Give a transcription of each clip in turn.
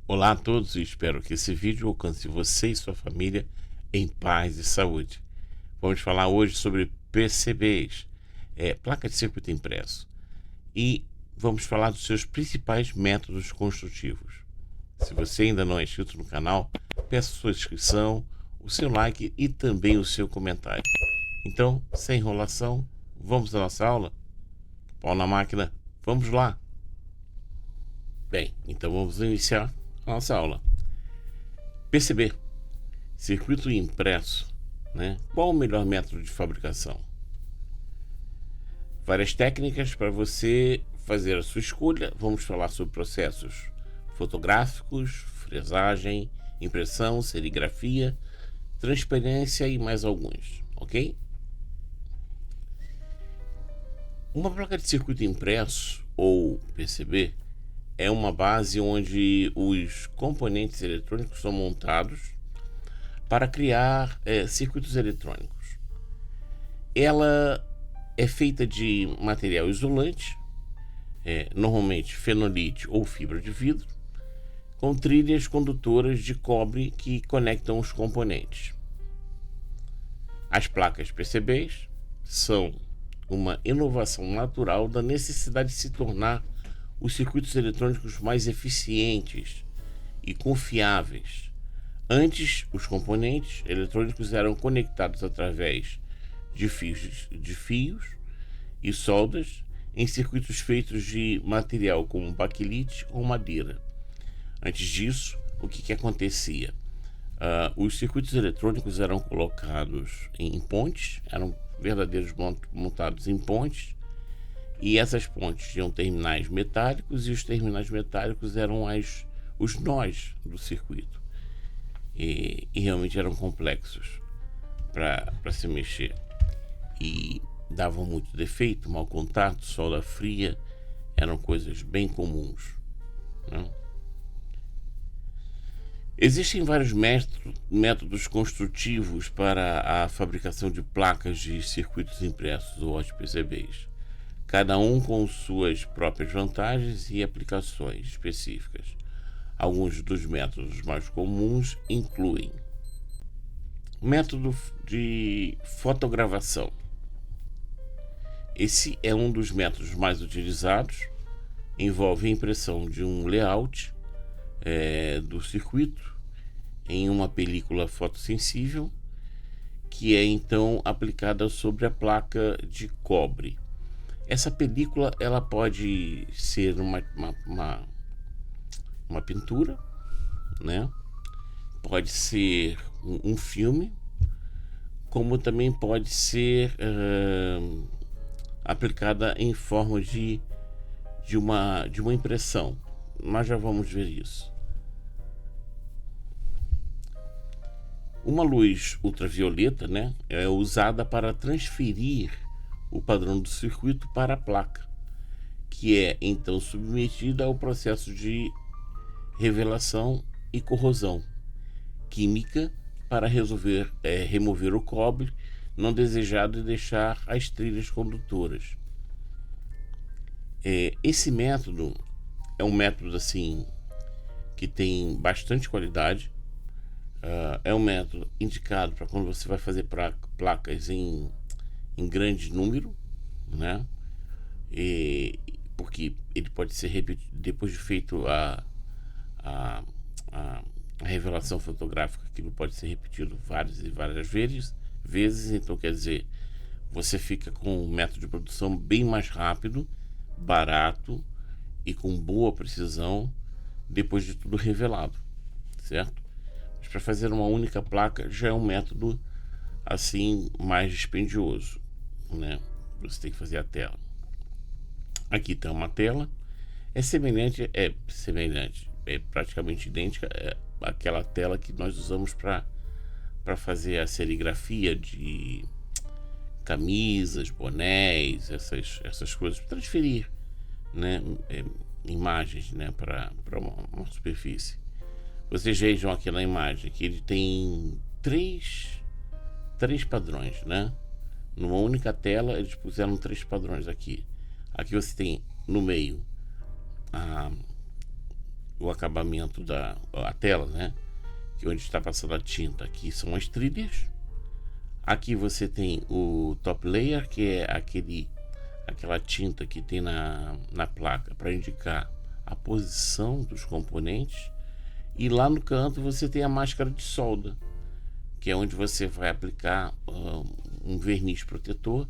Olá a todos e espero que esse vídeo alcance você e sua família em paz e saúde. Vamos falar hoje sobre PCBs, placa de circuito impresso, e vamos falar dos seus principais métodos construtivos. Se você ainda não é inscrito no canal, peço sua inscrição, o seu like e também o seu comentário. Então, sem enrolação, vamos à nossa aula? Pau na máquina, vamos lá! Bem, então vamos iniciar a nossa aula. PCB, circuito impresso, né? Qual o melhor método de fabricação? Várias técnicas para você fazer a sua escolha. Vamos falar sobre processos fotográficos, fresagem, impressão, serigrafia, transparência e mais alguns, ok? Uma placa de circuito impresso, ou PCB, é uma base onde os componentes eletrônicos são montados para criar circuitos eletrônicos. Ela é feita de material isolante, normalmente fenolite ou fibra de vidro, com trilhas condutoras de cobre que conectam os componentes. As placas PCBs são uma inovação natural da necessidade de se tornar os circuitos eletrônicos mais eficientes e confiáveis. Antes, os componentes eletrônicos eram conectados através de fios e soldas em circuitos feitos de material como baquelite ou madeira. Antes disso, o que acontecia? Os circuitos eletrônicos eram colocados em pontes, eram verdadeiros montados em pontes, e essas pontes tinham terminais metálicos, e os terminais metálicos eram os nós do circuito, e realmente eram complexos para se mexer e davam muito defeito, mau contato, solda fria, eram coisas bem comuns, né? Existem vários métodos construtivos para a fabricação de placas de circuitos impressos ou PCBs, cada um com suas próprias vantagens e aplicações específicas. Alguns dos métodos mais comuns incluem o método de fotogravação. Esse é um dos métodos mais utilizados, envolve a impressão de um layout do circuito em uma película fotossensível, que é então aplicada sobre a placa de cobre. Essa película ela pode ser uma pintura, né? Pode ser um filme, como também pode ser aplicada em forma de uma impressão. Nós já vamos ver isso. Uma luz ultravioleta, né, é usada para transferir o padrão do circuito para a placa, que é então submetida ao processo de revelação e corrosão química para remover o cobre não desejado e deixar as trilhas condutoras. Esse método é um método assim que tem bastante qualidade. É um método indicado para quando você vai fazer placas em grande número, né? Porque ele pode ser repetido depois de feito a revelação fotográfica. Aquilo pode ser repetido várias e várias vezes. Então, quer dizer, você fica com um método de produção bem mais rápido, barato e com boa precisão depois de tudo revelado, certo? Mas para fazer uma única placa já é um método assim mais dispendioso, né? Você tem que fazer a tela. Aqui tem uma tela, é praticamente idêntica àquela tela que nós usamos para fazer a serigrafia de camisas, bonés, essas coisas, para transferir, né, imagens, né, para uma superfície. Vocês vejam aqui na imagem que ele tem três padrões, né? Numa única tela, eles puseram 3 padrões aqui. Aqui você tem no meio o acabamento a tela, né? Que onde está passando a tinta. Aqui são as trilhas. Aqui você tem o top layer, que é aquela tinta que tem na placa para indicar a posição dos componentes. E lá no canto você tem a máscara de solda, que é onde você vai aplicar um verniz protetor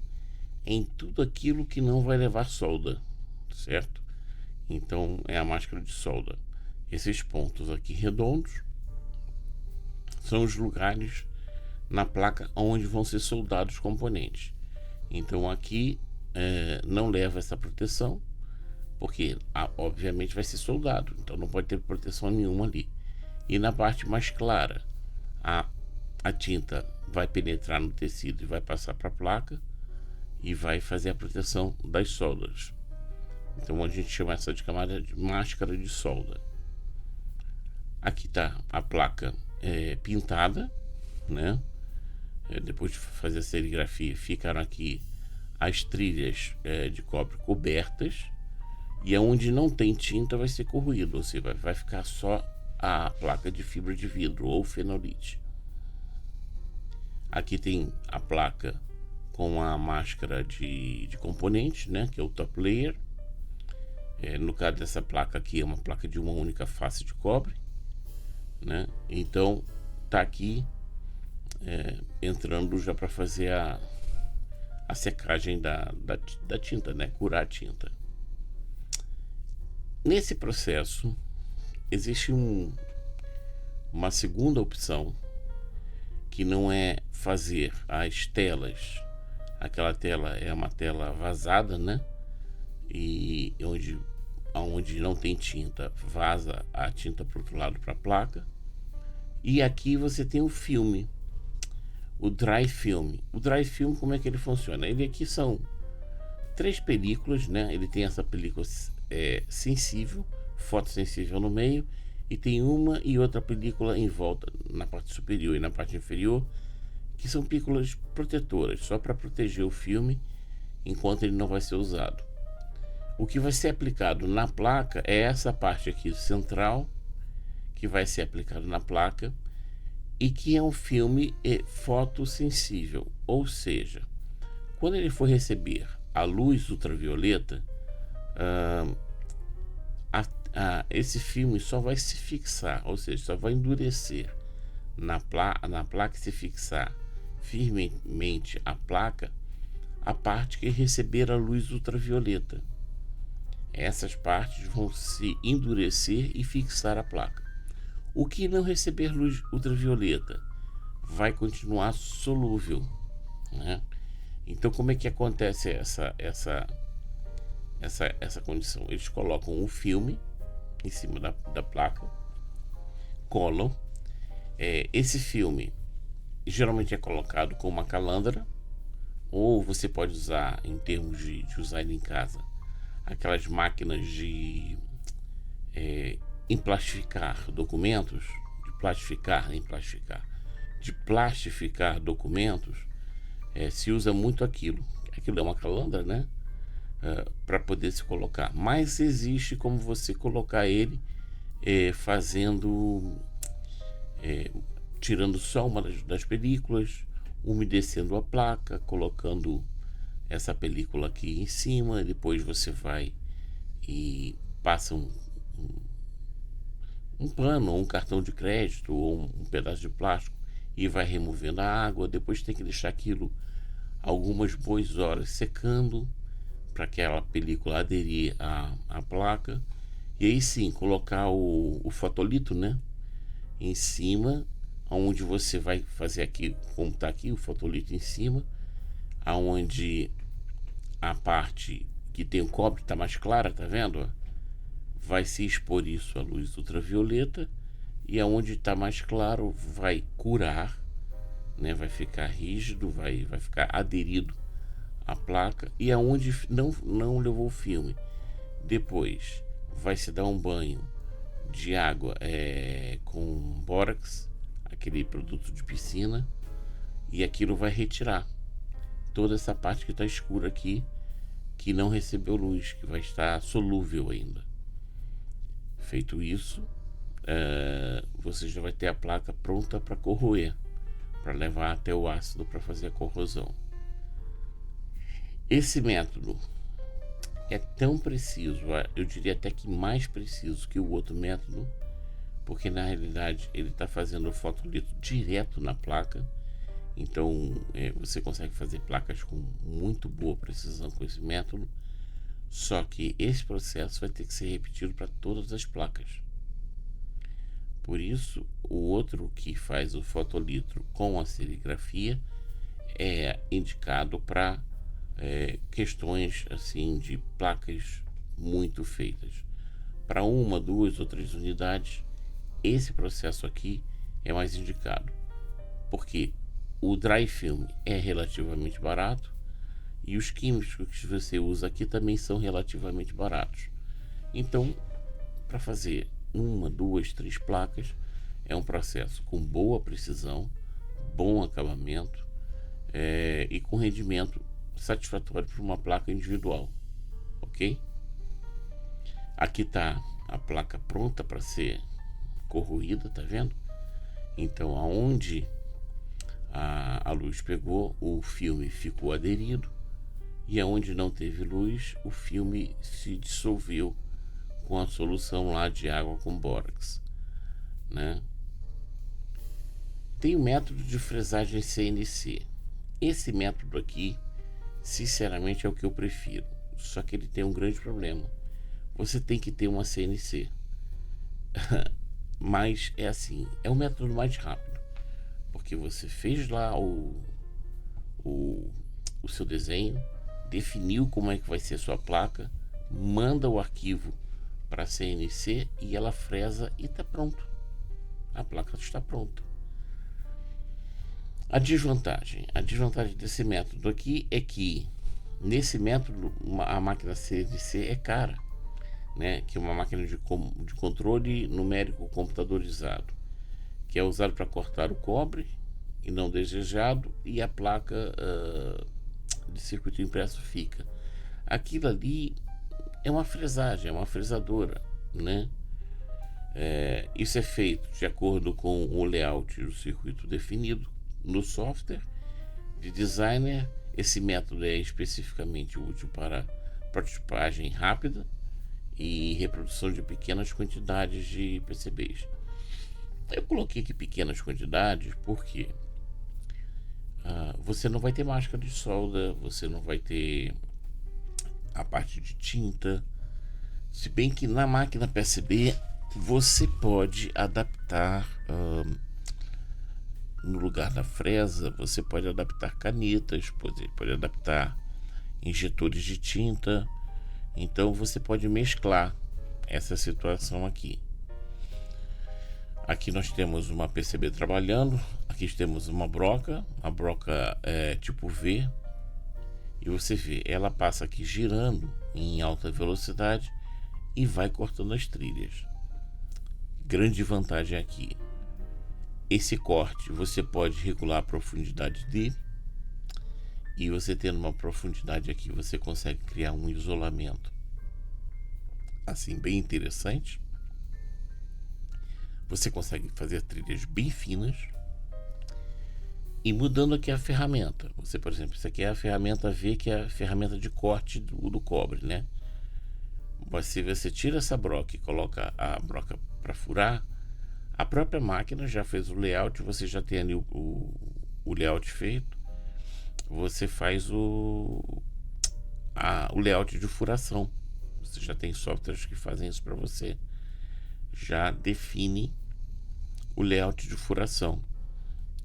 em tudo aquilo que não vai levar solda, certo? Então é a máscara de solda. Esses pontos aqui redondos são os lugares na placa onde vão ser soldados os componentes. Então aqui não leva essa proteção, porque obviamente vai ser soldado, então não pode ter proteção nenhuma ali. E na parte mais clara, a tinta vai penetrar no tecido e vai passar para a placa e vai fazer a proteção das soldas. Então a gente chama essa de camada de máscara de solda. Aqui está a placa pintada, né? Depois de fazer a serigrafia, ficaram aqui as trilhas de cobre cobertas, e aonde não tem tinta vai ser corroído, ou seja, vai ficar só a placa de fibra de vidro ou fenolite. Aqui tem a placa com a máscara de componentes, né, que é o top layer. No caso dessa placa aqui, é uma placa de uma única face de cobre, né? Então tá aqui entrando já para fazer a secagem da tinta, né? Curar a tinta. Nesse processo existe uma segunda opção, que não é fazer as telas. Aquela tela é uma tela vazada, né? E onde não tem tinta, vaza a tinta para o outro lado, para a placa. E aqui você tem o filme, o dry film. O dry film, como é que ele funciona? Ele aqui são 3 películas, né? Ele tem essa película sensível, fotossensível no meio, e tem uma e outra película em volta, na parte superior e na parte inferior, que são películas protetoras, só para proteger o filme enquanto ele não vai ser usado. O que vai ser aplicado na placa é essa parte aqui central, que vai ser aplicado na placa, e que é um filme fotossensível, ou seja, quando ele for receber a luz ultravioleta, esse filme só vai se fixar, ou seja, só vai endurecer na placa, se fixar firmemente a placa, a parte que receber a luz ultravioleta. Essas partes vão se endurecer e fixar a placa. O que não receber luz ultravioleta vai continuar solúvel, né? Então, como é que acontece essa condição? Eles colocam o filme em cima da placa, colam. Esse filme geralmente é colocado com uma calandra, ou você pode usar, em termos de usar ele em casa, aquelas máquinas de emplastificar documentos, de plastificar documentos. Se usa muito aquilo é uma calandra, né? Para poder se colocar, mas existe como você colocar ele fazendo tirando só uma das películas, umedecendo a placa, colocando essa película aqui em cima, depois você vai e passa um pano, ou um cartão de crédito, ou um pedaço de plástico, e vai removendo a água. Depois tem que deixar aquilo algumas boas horas secando, para aquela película aderir à placa, e aí sim colocar o fotolito, né, em cima, onde você vai fazer aqui, como está aqui o fotolito em cima, aonde a parte que tem o cobre está mais clara, tá vendo? Vai se expor isso à luz ultravioleta, e aonde está mais claro vai curar, né, vai ficar rígido, vai ficar aderido à placa, e aonde não levou o filme, depois vai se dar um banho de água com bórax, aquele produto de piscina, e aquilo vai retirar toda essa parte que está escura aqui, que não recebeu luz, que vai estar solúvel ainda. Feito isso, você já vai ter a placa pronta para corroer, para levar até o ácido para fazer a corrosão. Esse método é tão preciso, eu diria até que mais preciso que o outro método, porque na realidade ele está fazendo o fotolito direto na placa. Então você consegue fazer placas com muito boa precisão com esse método, só que esse processo vai ter que ser repetido para todas as placas. Por isso, o outro que faz o fotolitro com a serigrafia é indicado para questões assim de placas muito feitas. Para 1, 2 ou 3 unidades, esse processo aqui é mais indicado, porque o dry film é relativamente barato e os químicos que você usa aqui também são relativamente baratos. Então, para fazer 1, 2, 3 placas é um processo com boa precisão, bom acabamento e com rendimento satisfatório para uma placa individual, ok? Aqui está a placa pronta para ser corroída, tá vendo? Então, aonde a luz pegou, o filme ficou aderido, e aonde não teve luz, o filme se dissolveu com a solução lá de água com bórax, né? Tem o método de fresagem CNC. Esse método aqui, sinceramente, é o que eu prefiro, só que ele tem um grande problema. Você tem que ter uma CNC. Mas é assim, é o método mais rápido, porque você fez lá o seu desenho, definiu como é que vai ser a sua placa, manda o arquivo para a CNC e ela fresa e está pronto. A placa está pronta. A desvantagem desse método aqui é que nesse método a máquina CNC é cara, né? Que é uma máquina de controle numérico computadorizado, que é usado para cortar o cobre e não desejado, e a placa de circuito impresso fica. Aquilo ali é uma fresagem, é uma fresadora, né? Isso é feito de acordo com o layout do circuito definido no software de designer. Esse método é especificamente útil para prototipagem rápida e reprodução de pequenas quantidades de PCBs. Eu coloquei aqui pequenas quantidades porque você não vai ter máscara de solda, você não vai ter a parte de tinta, se bem que na máquina PCB você pode adaptar, no lugar da fresa, você pode adaptar canetas, pode adaptar injetores de tinta. Então você pode mesclar essa situação aqui. Aqui nós temos uma PCB trabalhando, aqui temos uma broca, a broca é tipo V, e você vê, ela passa aqui girando em alta velocidade e vai cortando as trilhas. Grande vantagem aqui, esse corte você pode regular a profundidade dele, e você tendo uma profundidade aqui, você consegue criar um isolamento assim bem interessante. Você consegue fazer trilhas bem finas. E mudando aqui a ferramenta, você, por exemplo, isso aqui é a ferramenta V, que é a ferramenta de corte do cobre, né? Você tira essa broca e coloca a broca para furar, a própria máquina já fez o layout, você já tem ali o layout feito, você faz o layout de furação. Você já tem softwares que fazem isso para você, já define o layout de furação.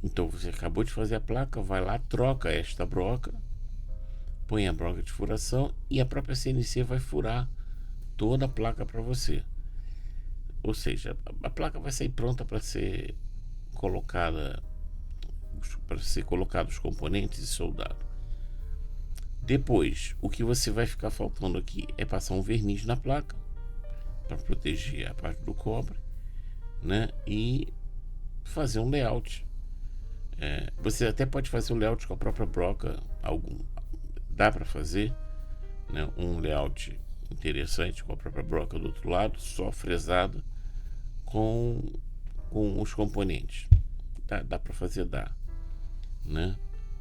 Então você acabou de fazer a placa, vai lá, troca esta broca, põe a broca de furação e a própria CNC vai furar toda a placa para você. Ou seja, a placa vai sair pronta para ser colocada, colocados os componentes e soldado. Depois, o que você vai ficar faltando aqui é passar um verniz na placa para proteger a parte do cobre, né? E fazer um layout Você até pode fazer o layout com a própria broca. Dá para fazer, né, um layout interessante com a própria broca do outro lado, só fresado com os componentes. Dá para fazer, né?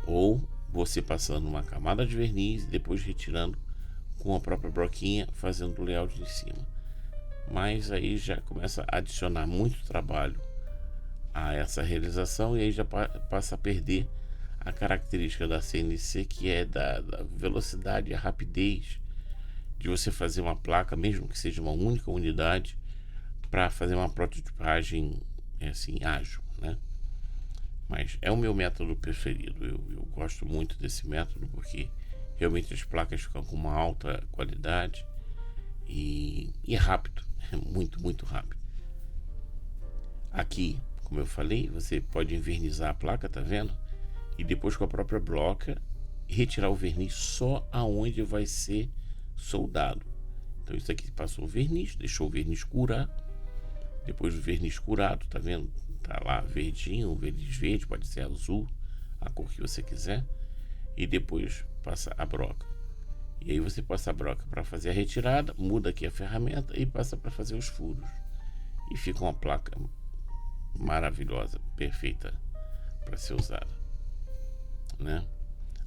Ou você passando uma camada de verniz e depois retirando com a própria broquinha, fazendo o layout em cima. Mas aí já começa a adicionar muito trabalho a essa realização e aí já passa a perder a característica da CNC, que é da velocidade e a rapidez de você fazer uma placa, mesmo que seja uma única unidade, para fazer uma prototipagem assim, ágil, né? Mas é o meu método preferido. Eu gosto muito desse método porque realmente as placas ficam com uma alta qualidade e é rápido, é muito rápido. Aqui, como eu falei, você pode envernizar a placa, tá vendo? E depois com a própria broca retirar o verniz só aonde vai ser soldado. Então isso aqui passou o verniz, deixou o verniz curar. Depois do verniz curado, tá vendo? Tá lá verdinho, verniz verde, pode ser azul, a cor que você quiser. E depois passa a broca. E aí você passa a broca para fazer a retirada, muda aqui a ferramenta e passa para fazer os furos. E fica uma placa maravilhosa, perfeita para ser usada, né?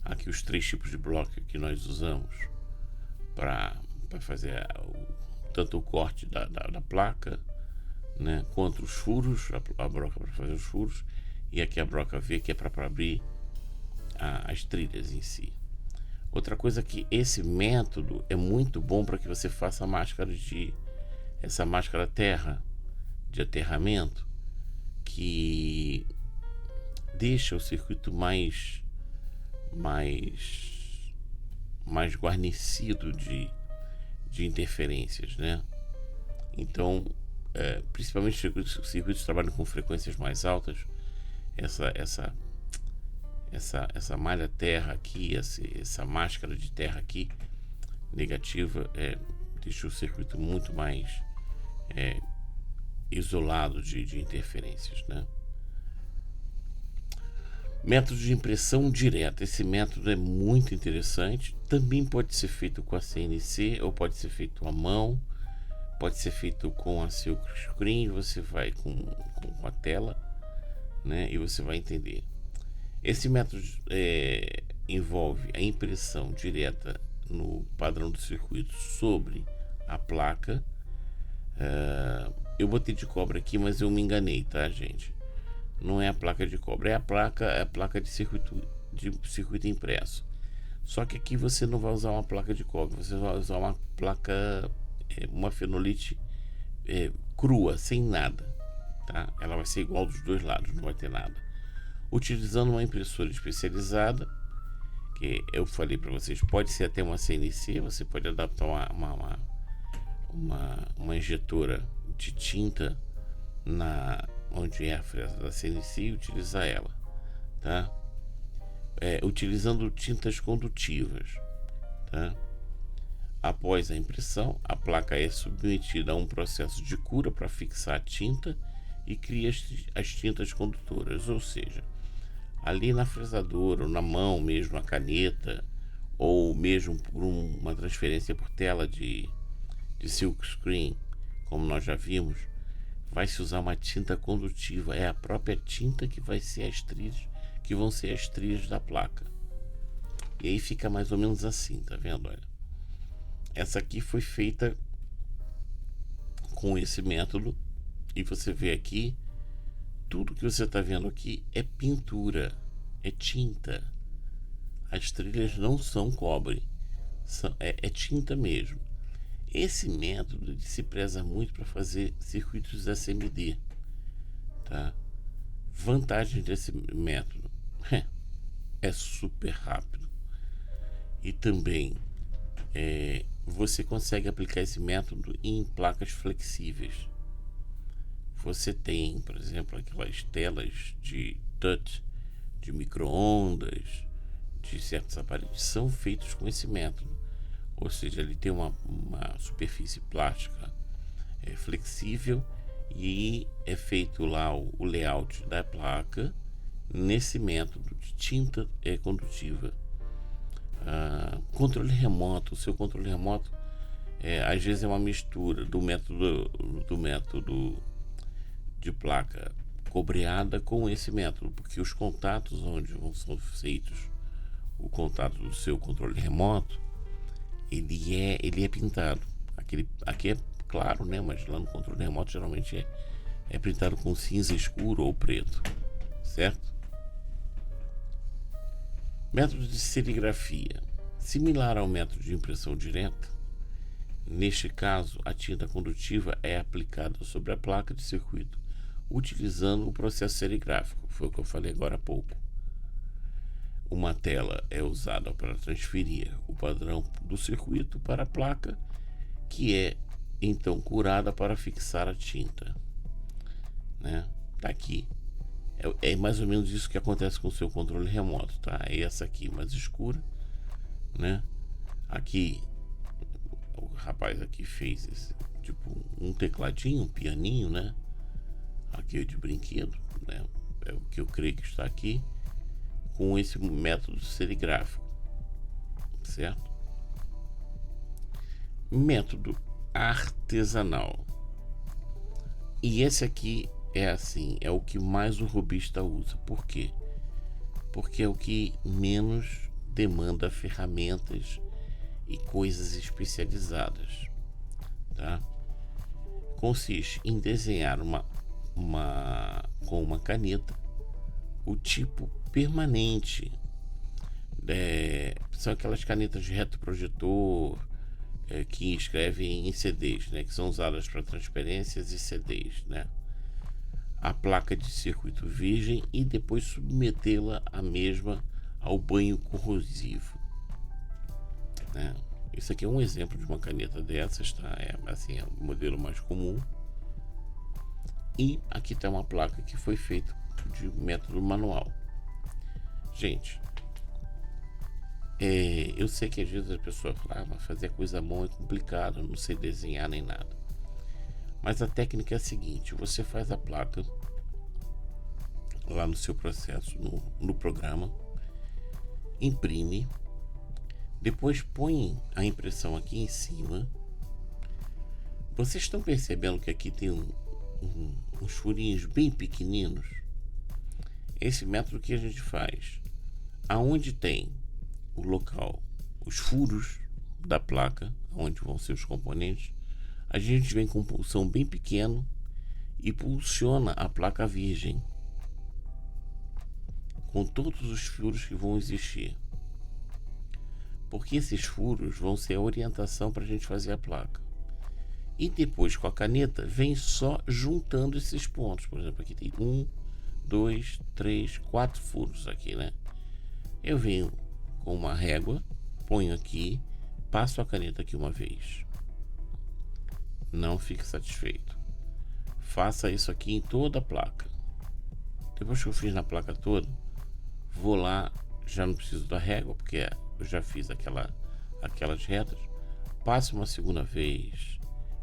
Aqui os 3 tipos de bloco que nós usamos para fazer tanto o corte da placa, né, quanto os furos, a broca para fazer os furos, e aqui a broca V, que é para abrir as trilhas em si. Outra coisa que esse método é muito bom para que você faça essa máscara terra de aterramento, que deixa o circuito mais guarnecido de interferências, né? Então, principalmente circuitos trabalham com frequências mais altas, essa malha terra aqui, essa máscara de terra aqui negativa, deixa o circuito muito mais isolado de interferências, né? Método de impressão direta. Esse método é muito interessante. Também pode ser feito com a CNC ou pode ser feito à mão. Pode ser feito com a silk screen. Você vai com a tela, né, e você vai entender. Esse método envolve a impressão direta no padrão do circuito sobre a placa. Eu botei de cobre aqui, mas eu me enganei, tá, gente? Não é a placa de cobre, é a placa de circuito impresso. Só que aqui você não vai usar uma placa de cobre, você vai usar uma placa, uma fenolite crua, sem nada, tá? Ela vai ser igual dos dois lados, não vai ter nada. Utilizando uma impressora especializada, que eu falei para vocês, pode ser até uma CNC, você pode adaptar uma injetora de tinta onde é a fresa da CNC e utilizar ela, tá? Utilizando tintas condutivas, tá? Após a impressão, a placa é submetida a um processo de cura para fixar a tinta e cria as tintas condutoras, ou seja, ali na fresadora ou na mão mesmo, a caneta, ou mesmo por uma transferência por tela de silk screen, como nós já vimos, vai se usar uma tinta condutiva. É a própria tinta que vai ser as trilhas, que vão ser as trilhas da placa. E aí fica mais ou menos assim, tá vendo? Olha, essa aqui foi feita com esse método e você vê aqui, tudo que você está vendo aqui é pintura, é tinta. As trilhas não são cobre, é tinta mesmo. Esse método se preza muito para fazer circuitos SMD, tá? Vantagem desse método é super rápido e também você consegue aplicar esse método em placas flexíveis. Você tem, por exemplo, aquelas telas de touch, de micro-ondas, de certos aparelhos, são feitos com esse método. Ou seja, ele tem uma superfície plástica flexível e é feito lá o layout da placa, nesse método de tinta condutiva. Controle remoto, o seu controle remoto às vezes é uma mistura do método de placa cobreada com esse método, porque os contatos onde vão ser feitos o contato do seu controle remoto, ele é pintado. Aqui é claro, né? Mas lá no controle remoto geralmente é pintado com cinza escuro ou preto, certo? Método de serigrafia. Similar ao método de impressão direta, neste caso a tinta condutiva é aplicada sobre a placa de circuito utilizando o processo serigráfico. Foi o que eu falei agora há pouco. Uma tela é usada para transferir o padrão do circuito para a placa, que é então curada para fixar a tinta, né? Tá aqui. É mais ou menos isso que acontece com o seu controle remoto, tá? É essa aqui mais escura, né? Aqui o rapaz aqui fez esse, tipo um tecladinho, um pianinho, né? Aqui é de brinquedo, né? É o que eu creio que está aqui com esse método serigráfico, certo? Método artesanal. E esse aqui é o que mais o robista usa. Por quê? Porque é o que menos demanda ferramentas e coisas especializadas, tá? Consiste em desenhar com uma caneta o tipo permanente. São aquelas canetas de retroprojetor que escrevem em CDs, né, que são usadas para transferências e CDs, né? A placa de circuito virgem e depois submetê-la a mesma ao banho corrosivo, né? Isso aqui é um exemplo de uma caneta dessas, tá? É o modelo mais comum. E aqui está uma placa que foi feita de método manual. Gente, eu sei que às vezes a pessoa fala, mas fazer coisa à mão é complicado, não sei desenhar nem nada. Mas a técnica é a seguinte: você faz a placa lá no seu processo, no programa, imprime, depois põe a impressão aqui em cima. Vocês estão percebendo que aqui tem uns furinhos bem pequeninos? Esse método que a gente faz, aonde tem o local, os furos da placa, onde vão ser os componentes, a gente vem com um pulsão bem pequeno e pulsiona a placa virgem com todos os furos que vão existir, porque esses furos vão ser a orientação para a gente fazer a placa. E depois com a caneta vem só juntando esses pontos. Por exemplo, aqui tem 1, 2, 3, 4 furos aqui, né? Eu venho com uma régua, ponho aqui, passo a caneta aqui uma vez. Não fique satisfeito. Faça isso aqui em toda a placa. Depois que eu fiz na placa toda, vou lá, já não preciso da régua, porque eu já fiz aquelas retas. Passo uma segunda vez,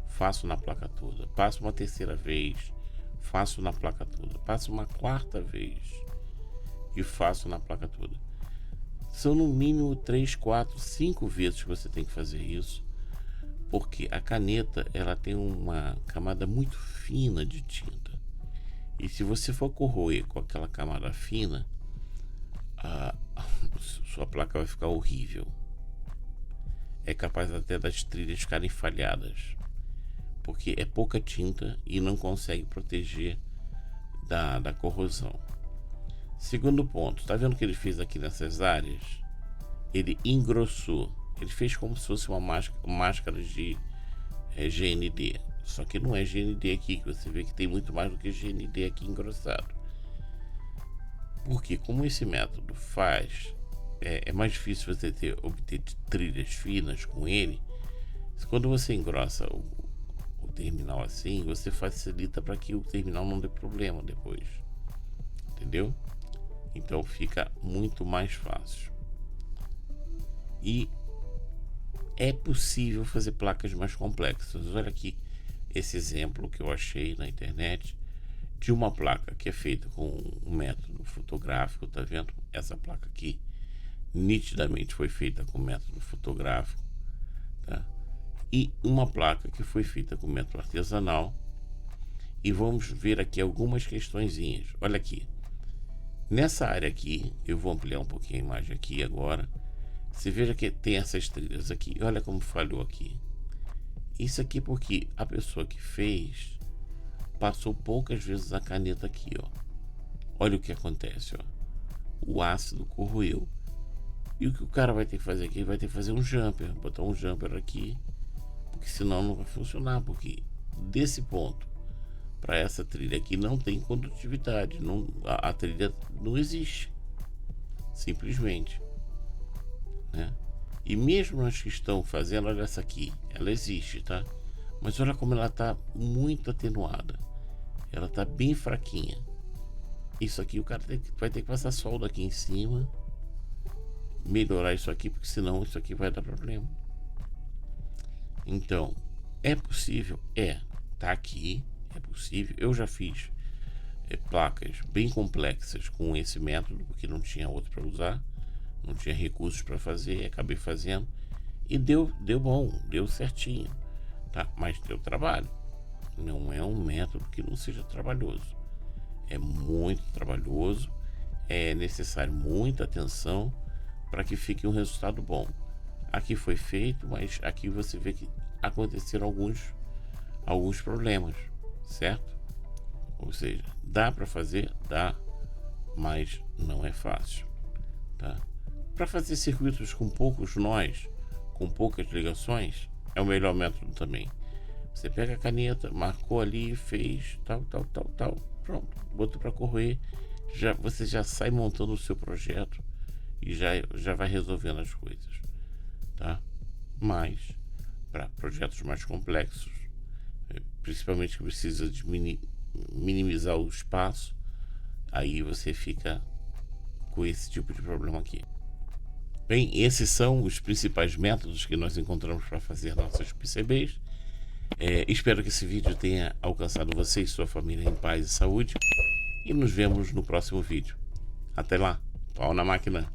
faço na placa toda. Passo uma terceira vez, faço na placa toda. Passo uma quarta vez e faço na placa toda. São no mínimo 3, 4, 5 vezes que você tem que fazer isso, porque a caneta ela tem uma camada muito fina de tinta, e se você for corroer com aquela camada fina, sua placa vai ficar horrível. É capaz até das trilhas ficarem falhadas, porque é pouca tinta e não consegue proteger da corrosão. Segundo ponto, tá vendo o que ele fez aqui nessas áreas? Ele engrossou. Ele fez como se fosse uma máscara de GND. Só que não é GND aqui, que você vê que tem muito mais do que GND aqui engrossado. Porque como esse método faz, é mais difícil você obter trilhas finas com ele. Quando você engrossa o terminal assim, você facilita para que o terminal não dê problema depois. Entendeu? Então fica muito mais fácil. E é possível fazer placas mais complexas. Olha aqui esse exemplo que eu achei na internet. de uma placa que é feita com um método fotográfico, tá vendo? Essa placa aqui nitidamente foi feita com método fotográfico, tá? E uma placa que foi feita com método artesanal. E vamos ver aqui algumas questõezinhas. Olha aqui, nessa área aqui, eu vou ampliar um pouquinho a imagem aqui agora. Você veja que tem essas trilhas aqui. Olha como falhou aqui. Isso aqui porque a pessoa que fez passou poucas vezes a caneta aqui, ó. Olha o que acontece, ó. O ácido corroeu. E o que o cara vai ter que fazer aqui? Vai ter que fazer um jumper, botar um jumper aqui, porque senão não vai funcionar, porque desse ponto para essa trilha aqui não tem condutividade, não, a trilha não existe, simplesmente, né? E mesmo as que estão fazendo, olha essa aqui, ela existe, tá? Mas olha como ela tá muito atenuada, ela tá bem fraquinha. Isso aqui o cara vai ter que passar solda aqui em cima, melhorar isso aqui, porque senão isso aqui vai dar problema. Então, é possível? Tá aqui, é possível. Eu já fiz placas bem complexas com esse método, porque não tinha outro para usar, não tinha recursos para fazer, acabei fazendo e deu bom, deu certinho, tá? Mas deu trabalho. Não é um método que não seja trabalhoso, é muito trabalhoso, é necessário muita atenção para que fique um resultado bom. Aqui foi feito, mas aqui você vê que aconteceram alguns problemas, certo? Ou seja, dá para fazer, dá, mas não é fácil, tá? Para fazer circuitos com poucos nós, com poucas ligações, é o melhor método também. Você pega a caneta, marcou ali, fez tal, pronto, botou para correr, você já sai montando o seu projeto e já vai resolvendo as coisas, tá? Mas para projetos mais complexos, principalmente que precisa de minimizar o espaço, aí você fica com esse tipo de problema aqui. Bem, esses são os principais métodos que nós encontramos para fazer nossas PCBs. Espero que esse vídeo tenha alcançado você e sua família em paz e saúde. E nos vemos no próximo vídeo. Até lá, pau na máquina.